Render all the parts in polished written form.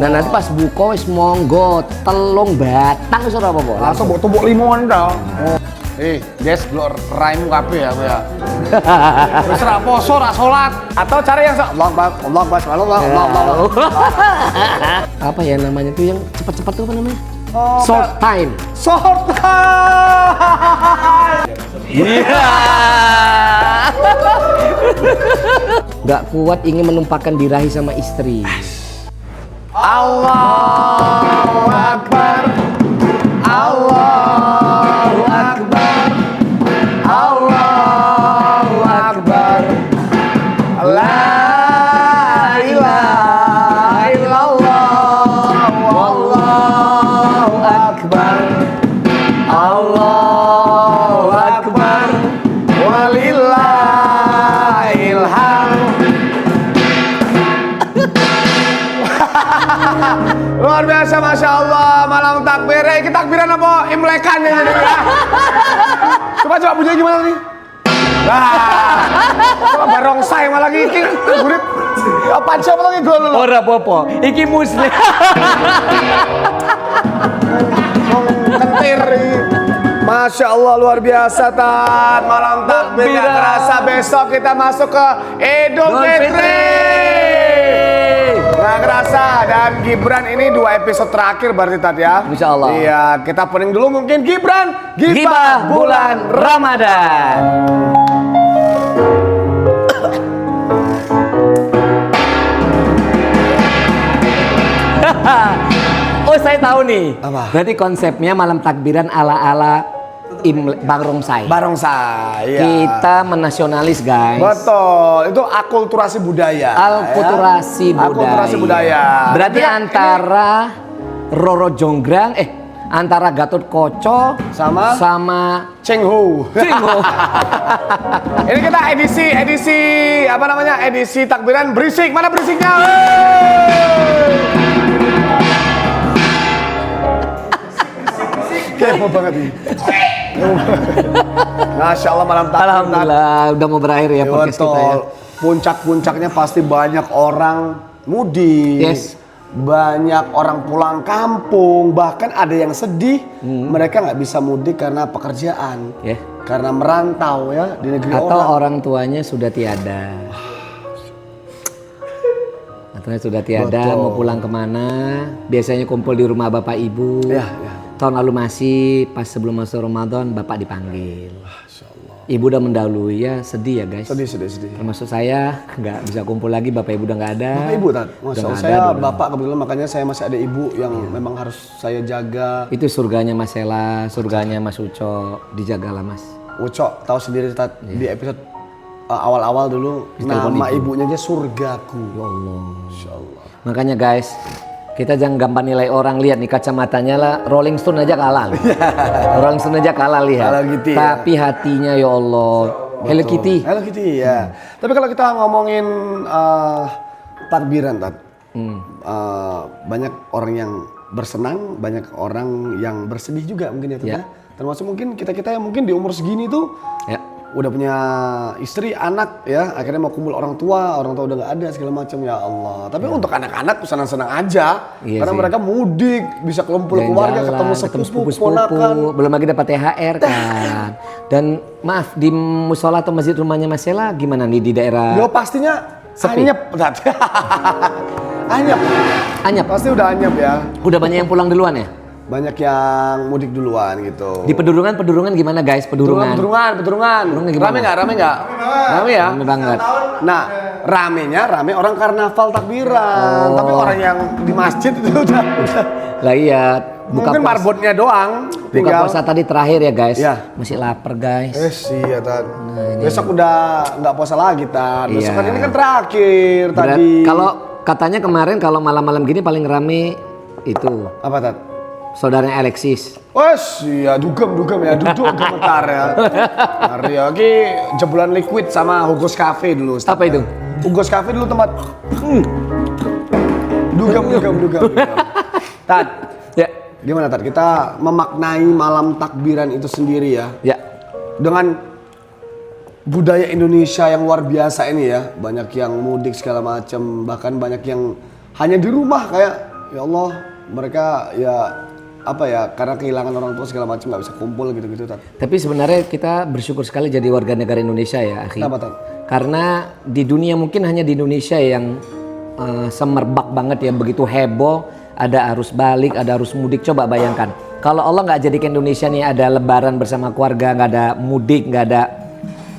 Nah nanti pas buka wis monggo telung batang wis ora apa-apa. Langsung mbok tumbuk limon ta. Guys, blok raimu kabeh ya aku ya. Wis ra poso, ra salat atau cara yang Allah Akbar. Apa ya namanya tuh yang cepat-cepat tuh apa namanya? Short time. Short time. Iya. Gak kuat ingin menumpahkan birahi sama istri. Allahu Akbar. Allahu Akbar. Allahu Akbar. La ilaha illallah. Wallahu Akbar. Allahu Akbar. Walillahil hamd. Luar biasa, Masya Allah, malam takbir. Kita takbiran apa? Imlekan ya. Coba bunyinya gimana nih? Coba barongsai malah gini. Gurip. Apa siapa lagi gol? Ora apa-apa. Iki muslim. Kentir. Masya Allah, luar biasa, Tat. Malam takbir gak kerasa besok kita masuk ke Idul Fitri. Nggak kerasa, dan Gibran ini 2 episode terakhir berarti Tat ya. Insya Allah. Iya, kita pening dulu mungkin Gibran Gibah bulan Ramadan. Oh saya tahu nih. Apa? Berarti konsepnya malam takbiran ala-ala barongsai. Barongsai. Iya. Kita menasionalis guys. Betul, itu akulturasi budaya. Akulturasi budaya. Akulturasi budaya. Berarti antara Roro Jonggrang, antara Gatot Koco sama Cheng Ho. Ini kita edisi apa namanya? Edisi takbiran berisik. Mana berisiknya? Kepo banget ini. Masya Allah, malam takbir. Alhamdulillah udah mau berakhir ya podcast kita ya. Puncak-puncaknya pasti banyak orang mudik. Yes. Banyak orang pulang kampung, bahkan ada yang sedih mereka nggak bisa mudik karena pekerjaan, karena merantau ya di negeri atau orang. orang tuanya sudah tiada, Betul. mau pulang kemana? Biasanya kumpul di rumah bapak ibu. Ya. Tahun lalu masih pas sebelum masuk Ramadan bapak dipanggil. Ibu udah mendahului ya, sedih ya guys. Sedih. Termasuk saya nggak bisa kumpul lagi, bapak ibu udah nggak ada. Bapak ibu Tat, Masya Allah, saya bapak kebetulan makanya saya masih ada ibu yang memang harus saya jaga. Itu surganya Mas Sela, surganya Mas Uco, dijagalah Mas. Ucok tahu sendiri Tat, di episode awal-awal dulu nama ibunya aja surgaku. Ya Allah. Masya Allah. Makanya guys, kita jangan gampang nilai orang, lihat nih kacamatanya lah, Rolling Stone aja kalah. Rolling Stone aja kalah lihat. Hello Kitty, tapi hatinya ya Allah. Hello Kitty. Hello Kitty ya. Tapi kalau kita ngomongin takbiran Tat, banyak orang yang bersenang, banyak orang yang bersedih juga mungkin ya Tat ya. Termasuk mungkin kita yang mungkin di umur segini tuh udah punya istri, anak ya, akhirnya mau kumpul orang tua udah nggak ada segala macam, ya Allah. Tapi untuk anak-anak senang-senang aja, karena mereka mudik, bisa kumpul keluarga, ketemu sepupu, ponakan. Belum lagi dapat THR kan. Dan maaf, di musola atau masjid rumahnya Mas Sela gimana nih di daerah? Yo pastinya anyep. Anyep. Pasti udah anyep ya. Udah banyak yang pulang duluan ya? Banyak yang mudik duluan gitu. Di pedurungan gimana guys? Pedurungan. Rame nggak? Rame ya? Rame banget. Nah, rame orang karnaval takbiran. Tapi orang yang di masjid itu udah. Lah iya. Mungkin marbotnya doang. Buka puasa tadi terakhir ya guys. Ya. Masih lapar guys. Iya Tan. Besok udah nggak puasa lagi Tan. Besok kan ini kan terakhir tadi. Kalau katanya kemarin kalau malam-malam gini paling rame itu. Apa Tan? Saudaranya Alexis. Iya dugem ya, duduk gemetar ya. Hari lagi jebolan liquid sama Hugo's Cafe dulu. Apa itu? Hugo's Cafe dulu tempat. Dugem. Tat, ya. Gimana Tat? Kita memaknai malam takbiran itu sendiri ya. Ya. Dengan budaya Indonesia yang luar biasa ini ya, banyak yang mudik segala macam, bahkan banyak yang hanya di rumah kayak ya Allah mereka ya apa ya karena kehilangan orang tua segala macam nggak bisa kumpul gitu-gitu Tat. Tapi sebenarnya kita bersyukur sekali jadi warga negara Indonesia ya, akhi. Kenapa Tat? Karena di dunia mungkin hanya di Indonesia yang semerbak banget ya, begitu heboh, ada arus balik, ada arus mudik. Coba bayangkan, kalau Allah nggak jadikan Indonesia nih ada lebaran bersama keluarga, nggak ada mudik, nggak ada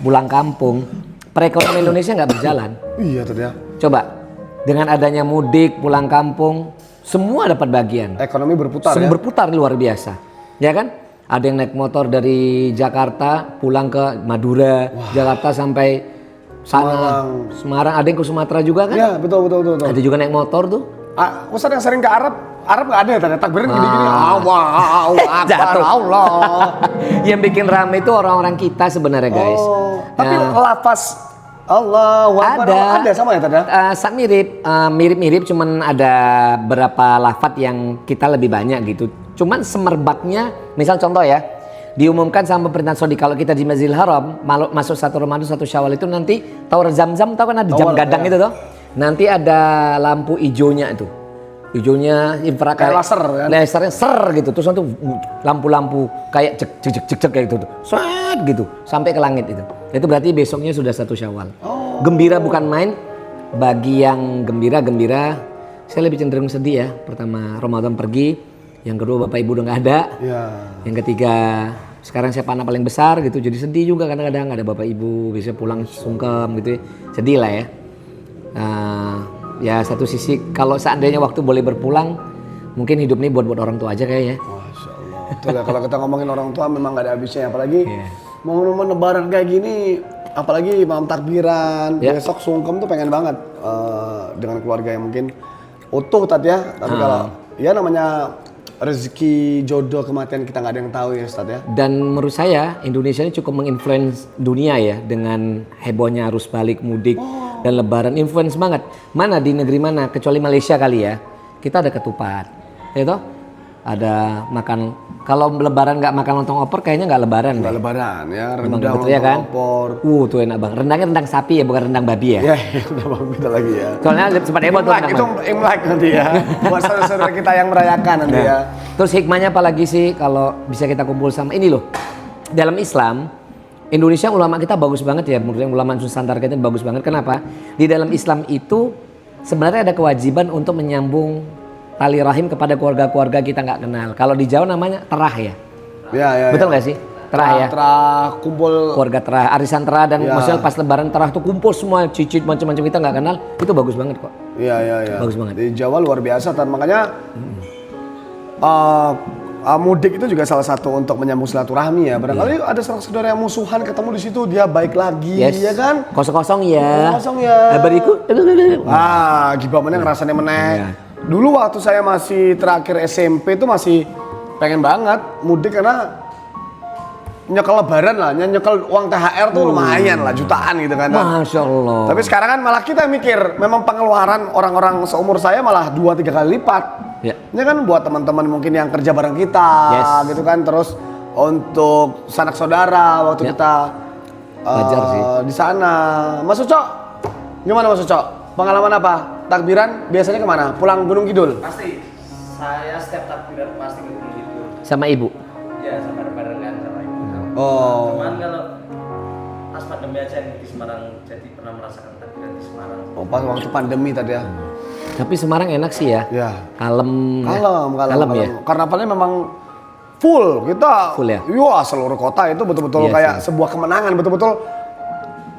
pulang kampung, perekonomian Indonesia nggak berjalan. Iya Tat ya. Coba, dengan adanya mudik, pulang kampung, semua dapat bagian. Ekonomi berputar Semua ya. berputar luar biasa, ya kan? Ada yang naik motor dari Jakarta pulang ke Madura, Jakarta sampai sana, Semarang. Ada yang ke Sumatera juga kan? Iya betul. Ada juga naik motor tuh. Ustadz yang sering ke Arab nggak ada tanda takbiran gini-gini. Allahu Akbar Jatuh. Allah. Yang bikin rame itu orang-orang kita sebenarnya guys. Tapi Ya. lafaz Allahu Akbar ada sama ya Tada? Mirip-mirip, cuman ada beberapa lafadz yang kita lebih banyak gitu. Cuman semerbaknya, misal contoh ya, diumumkan sama pemerintah Saudi kalau kita di Masjidil Haram masuk 1 Ramadan 1 Syawal itu nanti Tower Zam-Zam tahu kan ada jam gadang itu tuh. Nanti ada lampu hijaunya itu. Hijaunya infrared Kayak laser kan? Lasernya ser gitu. Terus nanti lampu-lampu kayak cek kayak gitu tuh. Set gitu sampai ke langit itu. Itu berarti besoknya sudah 1 Syawal. Gembira bukan main. Bagi yang gembira, saya lebih cenderung sedih ya. Pertama Ramadan pergi, yang kedua bapak ibu udah nggak ada. Iya. Yang ketiga sekarang saya panah paling besar gitu, jadi sedih juga kadang-kadang ada bapak ibu bisa pulang sungkem gitu ya. Sedih lah ya. Ya satu sisi kalau seandainya waktu boleh berpulang, mungkin hidup ini buat orang tua aja kayaknya. Masya Allah. Betul ya, kalau kita ngomongin orang tua memang gak ada habisnya, apalagi momen-momen lebaran kayak gini, apalagi malam takbiran, besok sungkem tuh pengen banget dengan keluarga yang mungkin utuh Tat ya. Tapi kalau ya namanya rezeki jodoh kematian kita nggak ada yang tahu ya Ustaz ya. Dan menurut saya Indonesia ini cukup menginfluence dunia ya dengan hebohnya arus balik mudik dan lebaran, influence banget. Mana di negeri mana kecuali Malaysia kali ya, kita ada ketupat, itu ada makan. Kalau lebaran nggak makan lontong opor kayaknya nggak lebaran. Nggak lebaran ya, Memang rendang betul ya kan? opor. Tuh enak banget. Rendangnya rendang sapi ya, bukan rendang babi ya. Ya, udah beda lagi ya. Soalnya sempat heboh tuh Imlek, rendang itu babi. Imlek nanti ya. Buat saudara-saudara kita yang merayakan nanti ya. Terus hikmahnya apa lagi sih kalau bisa kita kumpul sama ini loh. Dalam Islam, Indonesia ulama kita bagus banget ya. Menurut ulama Nusantara kita bagus banget. Kenapa? Di dalam Islam itu sebenarnya ada kewajiban untuk menyambung tali rahim kepada keluarga-keluarga kita nggak kenal. Kalau di Jawa namanya terah ya. Ya. Betul nggak sih? Terah ya. Terah kumpul. Keluarga terah, arisan terah dan maksudnya pas lebaran terah tuh kumpul semua cicit macam-macam kita nggak kenal. Itu bagus banget kok. Iya. Bagus banget. Di Jawa luar biasa, dan makanya mudik itu juga salah satu untuk menyambung silaturahmi ya. Barangkali ada saudara yang musuhan ketemu di situ dia baik lagi, ya kan? Kosong-kosong ya. Kosong ya. Berikut. Gimana ngerasanya meneh. Dulu waktu saya masih terakhir SMP itu masih pengen banget mudik karena nyekel lebaran lah, nyekel uang THR tuh lumayan lah, jutaan gitu kan. Masya Allah. Tapi sekarang kan malah kita mikir, memang pengeluaran orang-orang seumur saya malah 2-3 kali lipat. Ya. Ini kan buat teman-teman mungkin yang kerja bareng kita, gitu kan. Terus untuk sanak saudara waktu kita Wajar sih. di sana. Mas Ucok, gimana Mas Ucok? Pengalaman apa? Takbiran biasanya kemana? Pulang Gunung Kidul? Pasti. Saya setiap takbiran pasti ke Gunung Kidul. Sama ibu. Ya, sama barengan sama ibu. Oh. Cuman kalau pas pandemi aja yang di Semarang, jadi pernah merasakan takbiran di Semarang. Oh, pas waktu pandemi tadi ya. Tapi Semarang enak sih ya. Ya. Kalem ya. Karnavalnya memang full kita. Full ya? Iya, seluruh kota itu betul-betul Iya kayak sih. sebuah kemenangan, betul-betul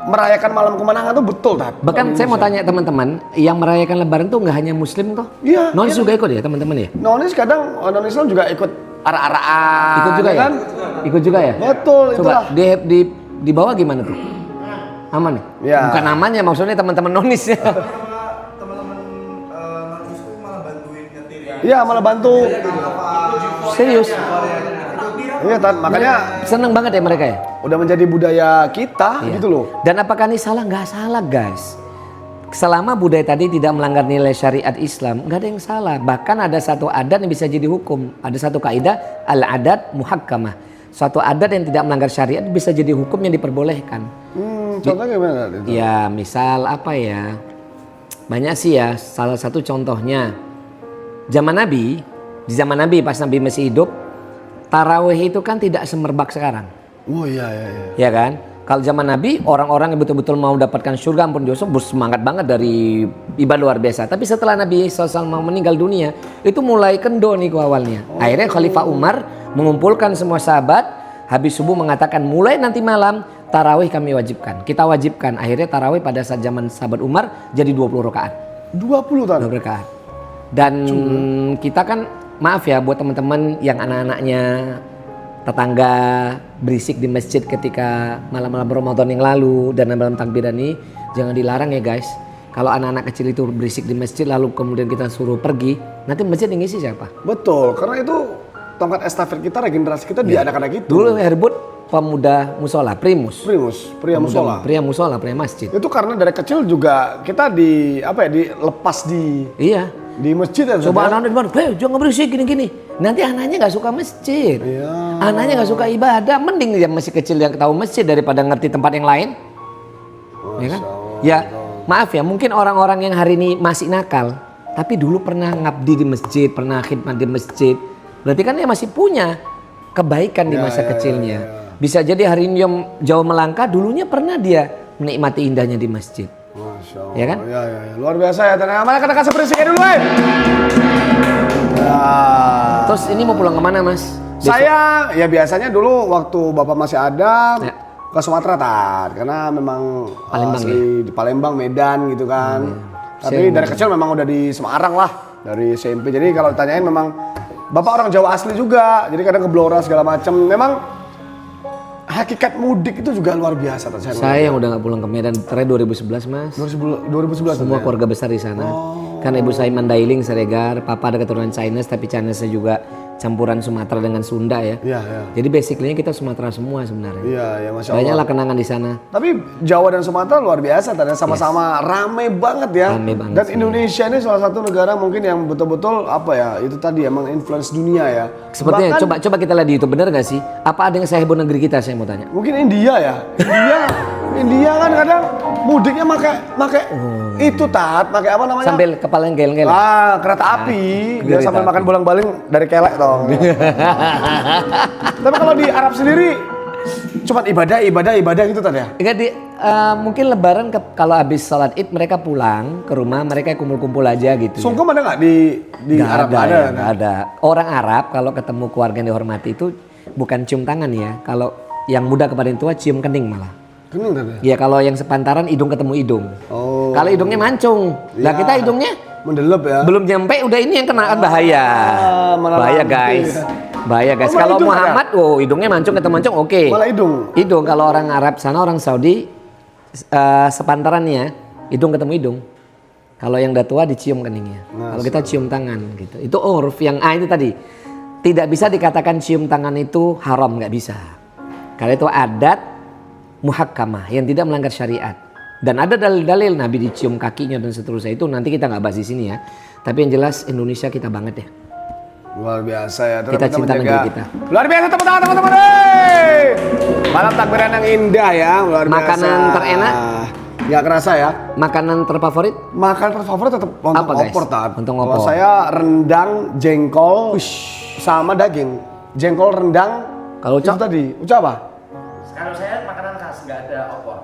merayakan malam kemenangan tuh betul, Tat. Bahkan saya mau tanya teman-teman, yang merayakan lebaran tuh nggak hanya muslim toh? Iya. Non juga ikut ya teman-teman ya? Nonis kadang non Islam juga ikut ara-araan. Ikut juga ya? kan? Ikut juga ya? Betul, Coba itulah. di bawah gimana tuh? Aman ya? Ya. Bukan aman ya, maksudnya teman-teman nonis ya. Teman-teman non-muslim malah bantuin nyetir ya. Iya, malah bantu. Serius? Iya, Tat. Makanya Seneng banget ya mereka ya? udah menjadi budaya kita Iya. gitu loh. Dan apakah ini salah? Nggak salah guys. Selama budaya tadi tidak melanggar nilai syariat Islam, nggak ada yang salah. Bahkan ada satu adat yang bisa jadi hukum. Ada satu kaidah al-adat muhakkamah. Suatu adat yang tidak melanggar syariat bisa jadi hukum yang diperbolehkan. Contohnya gimana itu? Ya misal apa ya, banyak sih ya. Salah satu contohnya di zaman Nabi pas Nabi masih hidup, tarawih itu kan tidak semerbak sekarang. Oh iya. Ya kan? Kalau zaman Nabi, orang-orang yang betul-betul mau dapatkan surga ampun dosa bersemangat banget dari ibadah luar biasa. Tapi setelah Nabi SAW mau meninggal dunia, itu mulai kendor nih awalnya. Akhirnya Khalifah Umar mengumpulkan semua sahabat, habis subuh mengatakan mulai nanti malam tarawih kami wajibkan. Kita wajibkan. Akhirnya tarawih pada saat zaman sahabat Umar jadi 20 rakaat. 20 tahun. 20 rakaat. Dan kita kan maaf ya buat teman-teman yang anak-anaknya tetangga berisik di masjid ketika malam-malam Ramadan yang lalu dan malam takbiran ini, jangan dilarang ya guys. Kalau anak-anak kecil itu berisik di masjid lalu kemudian kita suruh pergi, nanti masjid yang ngisi siapa? Betul, karena itu tongkat estafet kita, regenerasi kita di anak-anak itu. Dulu Herbut pemuda musola, pria musola. Pria musola, pria masjid. Itu karena dari kecil juga kita dilepas di masjid ya. Coba anak-anak jangan berisik gini-gini. Nanti anaknya nggak suka masjid. Iya. Anaknya nggak suka ibadah. Mending dia masih kecil yang tahu masjid daripada ngerti tempat yang lain. Ya kan? Ya maaf ya, mungkin orang-orang yang hari ini masih nakal, tapi dulu pernah ngabdi di masjid, pernah khidmat di masjid. Berarti kan dia masih punya kebaikan di masa kecilnya. Bisa jadi hari ini yang jauh melangkah, dulunya pernah dia menikmati indahnya di masjid. Masya Allah. Ya kan? Ya. Luar biasa ya. Mana kata seperisiknya dulu, Terus ini mau pulang kemana mas? Saya ya biasanya dulu waktu bapak masih ada ke Sumatera karena memang Palembang, asli di Palembang, Medan gitu kan. Tapi dari kecil memang udah di Semarang lah dari SMP. Jadi kalau ditanyain memang bapak orang Jawa asli juga. Jadi kadang ke Blora segala macam. Memang hakikat mudik itu juga luar biasa. Saya yang udah nggak pulang ke Medan terakhir 2011 mas. 2011 semua keluarga besar di sana. Kan ibu saya Mandailing, Siregar, papa ada keturunan Chinese tapi Chinese juga campuran Sumatera dengan Sunda ya. Iya. Jadi basically kita Sumatera semua sebenarnya. Iya, Masya Allah. Banyaklah kenangan di sana. Tapi Jawa dan Sumatera luar biasa, sama-sama rame banget ya. Rame banget Dan sih. Indonesia ini salah satu negara mungkin yang betul-betul itu tadi emang influence dunia ya. Sepertinya Bahkan, coba kita lihat di YouTube, bener gak sih? Apa ada yang saya heboh negeri kita, saya mau tanya. mungkin India ya. India kan kadang mudiknya pakai itu pakai apa namanya? Sambil kepala yang geleng-geleng. Kereta api. Dia kereta sambil api. makan bolang-baling dari kelek toh. Tapi kalau di Arab sendiri cuma ibadah gitu tadi ya. Enggak mungkin lebaran kalau habis sholat Id mereka pulang ke rumah, mereka kumpul-kumpul aja gitu. Sungkem ada nggak di Nggak Arab? ada, Ada. ya, nggak ada. Orang Arab kalau ketemu keluarga yang dihormati itu bukan cium tangan ya. Kalau yang muda kepada yang tua cium kening malah. Kening tadi. Ya kalau yang sepantaran hidung ketemu hidung. Oh. Kalau hidungnya mancung. Lah Ya. kita hidungnya Mendelep ya. belum nyampe udah ini yang kena kan bahaya. malah Bahaya lampu guys. ya. Bahaya guys. Oh, malah Kalau hidung Muhammad hidungnya mancung ketemu mancung oke. Malah hidung. Hidung kalau orang Arab sana orang Saudi sepantarannya hidung ketemu hidung. Kalau yang udah tua dicium keningnya. Kalau kita cium tangan gitu. Itu urf yang itu tadi. Tidak bisa dikatakan cium tangan itu haram, nggak bisa. Karena itu adat muhakkamah yang tidak melanggar syariat. Dan ada dalil-dalil Nabi dicium kakinya dan seterusnya itu nanti kita nggak bahas di sini ya. Tapi yang jelas Indonesia kita banget ya. Luar biasa ya. Kita cinta negeri kita. Luar biasa tepuk tangan teman-teman. Malam takbiran yang indah ya. Luar biasa. Makanan terenak? Nggak kerasa ya. Makanan terfavorit? Makanan terfavorit tetap lontong Apa, guys? opor Tat. Lontong Kalau opor. saya rendang, jengkol, sama daging. Jengkol, rendang. Kalau itu Ucap? tadi. Ucap apa? Kalau saya makanan khas nggak ada opor.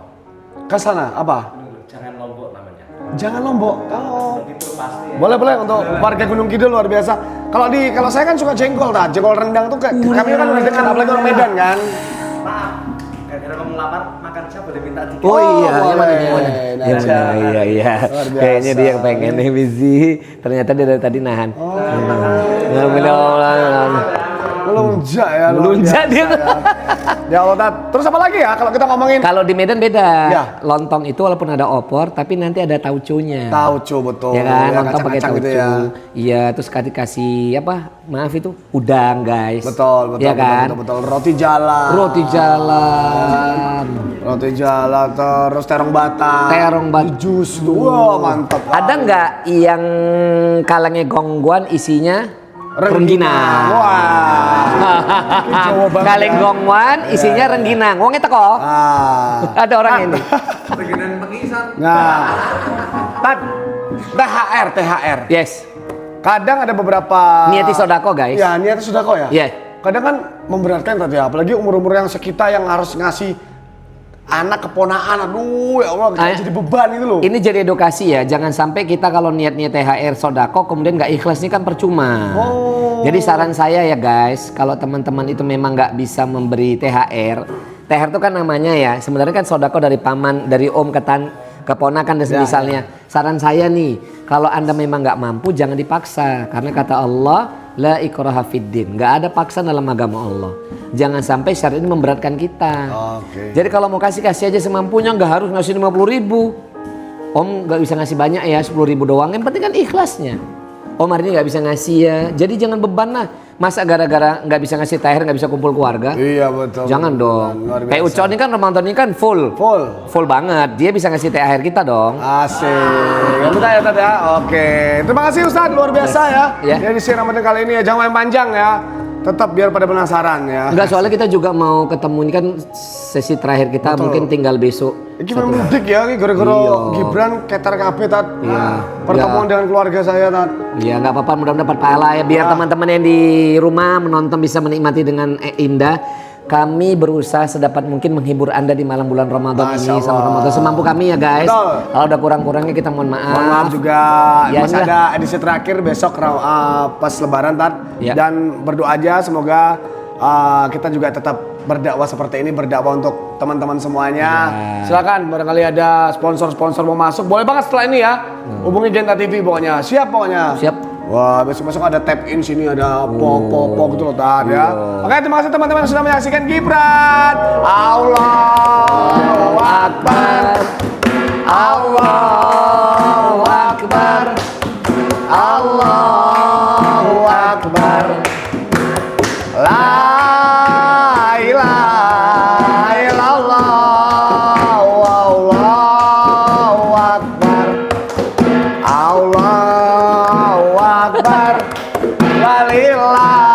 Ke sana apa? Jangan lombok namanya. Jangan Lombok. Oh. Itu pasti. Ya. Boleh untuk warga Gunung Kidul luar biasa. Kalau saya kan suka jengkol Jengkol rendang tuh kami kan udah dekat apalagi orang Medan kan. Maaf, gara-gara kamu lapar makan siapa boleh minta dikit. Oh iya, boleh. yang mana? Yang mana? Nah, Yang mana? siap. Iya. Luar biasa. Kayaknya dia yang pengen nih Bizi. Ternyata dia dari tadi nahan. Melunjak ya. luar Melunjak biasa dia. Ya. Ya Allah, Tat. Terus apa lagi ya kalau kita ngomongin Kalau di Medan beda. Ya. Lontong itu walaupun ada opor, tapi nanti ada tauconya. tauco betul. Ya kan, lontong pakai kacang-kacang tauco. gitu ya. Iya, terus kasih apa? Maaf itu udang, guys. Betul. Ya kan? Betul. Roti jala. Roti jalan. Roti jala terus terong batang. Terong batang. Jus tuh. Wah, mantap. Ada nggak yang kalengnya gongguan isinya rengginang? Wah. Jawa banget Kaleng ya. gongguan isinya rengginang. Wongnya teko. Ada orang ini. Regenan pengisan. Nah. Tat. THR. Yes. kadang ada beberapa Niati sodako guys. Ya, niatnya sodako ya. Iya. Kadang kan memberatkan tadi, apalagi umur-umur yang sekitar yang harus ngasih anak keponaan, aduh ya Allah, kita jadi beban itu loh. Ini jadi edukasi ya, jangan sampai kita kalau niat-niat THR sodako kemudian nggak ikhlas, ini kan percuma. Jadi saran saya ya guys, kalau teman-teman itu memang nggak bisa memberi THR itu kan namanya ya, sebenarnya kan sodako dari paman, dari om ke ponakan dan semisalnya. Saran saya nih, kalau anda memang nggak mampu jangan dipaksa, karena kata Allah la ikraha fiddin, nggak ada paksa dalam agama Allah. Jangan sampai syariat ini memberatkan kita. Jadi kalau mau kasih aja semampunya, nggak harus ngasih 50.000. Om nggak bisa ngasih banyak ya, 10.000 doang. Yang penting kan ikhlasnya. Om hari ini nggak bisa ngasih ya, jadi jangan beban lah. Masa gara-gara nggak bisa ngasih THR nggak bisa kumpul keluarga? Iya betul. Jangan dong. Kayak Uco ini kan Ramadan ini kan full banget. Dia bisa ngasih THR kita dong. Asik. Ya betul ya Tad ya. Oke. Terima kasih Ustadz, luar biasa ya. Jadi si Ramadan kali ini ya, jangan main panjang ya. Tetap biar pada penasaran ya. Enggak, soalnya kita juga mau ketemu, ini kan sesi terakhir kita, mungkin tinggal besok. Ini mudik ya, gara-gara Gibran ketar kabeh Tad. Pertemuan dengan keluarga saya Tad. Iya, nggak apa-apa, mudah-mudahan dapat pahala ya. Biar teman-teman yang di rumah menonton bisa menikmati dengan indah. Kami berusaha sedapat mungkin menghibur Anda di malam bulan Ramadan ini sama Ramadan semampu kami ya guys. Kalau udah kurang-kurangnya kita mohon maaf. Mohon maaf juga. Ya, masih ada edisi terakhir besok pas Lebaran Tad. Dan berdoa aja semoga kita juga tetap berdakwah seperti ini, berdakwah untuk teman-teman semuanya. Silakan barangkali ada sponsor-sponsor mau masuk, boleh banget setelah ini ya. Hubungi Genta TV pokoknya. Siap pokoknya. Siap. Wah, besok-besok ada tap in sini, ada pop gitu loh Tad ya. Oke, terima kasih teman-teman yang sudah menyaksikan Gibran. Allahu Akbar. Allahu Akbar. Allahu Akbar. La ilaha illallah. Allahu Akbar. Allahu Akbar. Walillah.